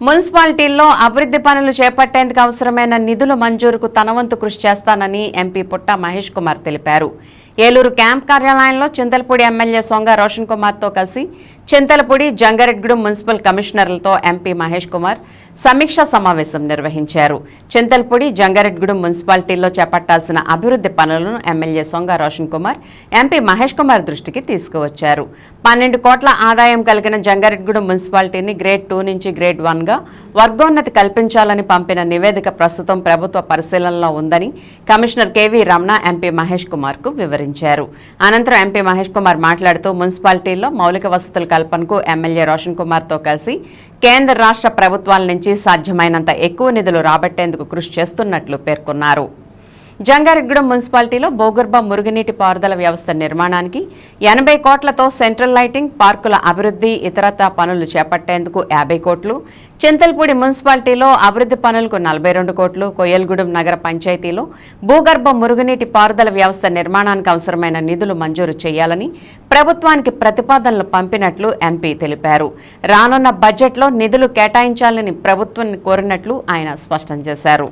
మున్సిపాలిటీల్లో అభివృద్ధి పనులు చేపట్టేందుకు అవసరమైన నిధుల మంజూరుకు తన వంతు కృషి చేస్తానని ఎంపీ పుట్ట మహేష్ కుమార్ తెలిపారు. ఏలూరు క్యాంప్ కార్యాలయంలో చింతలపూడి ఎమ్మెల్యే సొంగ రోషన్ కుమార్తో కలిసి చింతలపూడి, జంగారెడ్డిగూడెం మున్సిపల్ కమిషనర్లతో ఎంపీ మహేష్ కుమార్ సమీక్షా సమావేశం నిర్వహించారు. చింతలపూడి, జంగారెడ్డిగూడెం మున్సిపాలిటీల్లో చేపట్టాల్సిన అభివృద్ధి పనులను ఎమ్మెల్యే సొంగ రోషన్ కుమార్, ఎంపీ మహేష్ కుమార్ దృష్టికి తీసుకువచ్చారు. 12 కోట్ల ఆదాయం కలిగిన జంగారెడ్డిగూడెం మున్సిపాలిటీని గ్రేడ్ 2 నుంచి గ్రేడ్ 1గా వర్గోన్నతి కల్పించాలని పంపిన నివేదిక ప్రస్తుతం ప్రభుత్వ పరిశీలనలో ఉందని commissioner KV Ramana MP Mahesh Kumar కు వివరించారు. అనంతరం ఎంపీ మహేష్ కుమార్ మాట్లాడుతూ మున్సిపాలిటీల్లో మౌలిక వసతుల కల్పనకు ఎమ్మెల్యే రోషన్ కుమార్తో కలిసి కేంద్ర రాష్ట్ర ప్రభుత్వాల నుంచి సాధ్యమైనంత ఎక్కువ నిధులు రాబట్టేందుకు కృషి చేస్తున్నట్లు పేర్కొన్నారు. జంగారెడ్డిగూడెం మున్సిపాలిటీలో భూగర్భ మురుగునీటి పారుదల వ్యవస్థ నిర్మాణానికి 80 కోట్లతో సెంట్రల్ లైటింగ్, పార్కుల అభివృద్ధి, ఇతరత్రా పనులు చేపట్టేందుకు 50 కోట్లు, చింతలపూడి మున్సిపాలిటీలో అభివృద్ధి పనులకు 42 కోట్లు, కొయ్యలగూడెం నగర పంచాయతీలో భూగర్భ మురుగునీటి పారుదల వ్యవస్థ నిర్మాణానికి అవసరమైన నిధులు మంజూరు చేయాలని ప్రభుత్వానికి ప్రతిపాదనలు పంపినట్లు ఎంపీ తెలిపారు. రానున్న బడ్జెట్లో నిధులు కేటాయించాలని ప్రభుత్వాన్ని కోరినట్లు ఆయన స్పష్టం చేశారు.